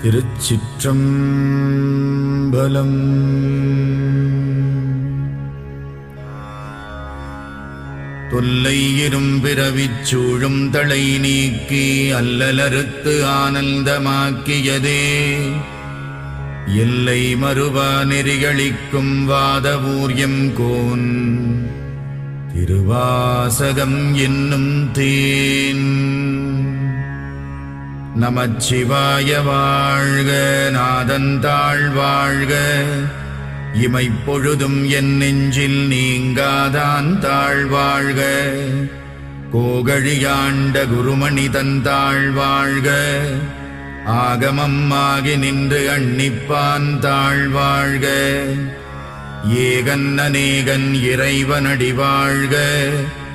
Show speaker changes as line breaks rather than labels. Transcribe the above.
திருச்சிற்றம்பலம். தொல்லை இரும்பிறவிச் சூழும் தளை நீக்கி அல்லலறுத்து ஆனந்தமாக்கியதே எல்லை மறுவா நெறிகளிக்கும் வாதவூர்யம் கோன் திருவாசகம் என்னும் தேன். நமச்சிவாய வாழ்க, நாதந்தாள் வாழ்க, இமைப்பொழுதும் என் நெஞ்சில் நீங்காதான் தாழ்வாழ்க. கோகழியாண்ட குருமணி தந்தாள் வாழ்க, ஆகமம் ஆகி நின்று அன்னிப்பான் தாழ்வாழ்க. ஏகன் அநேகன் இறைவனடி வாழ்க,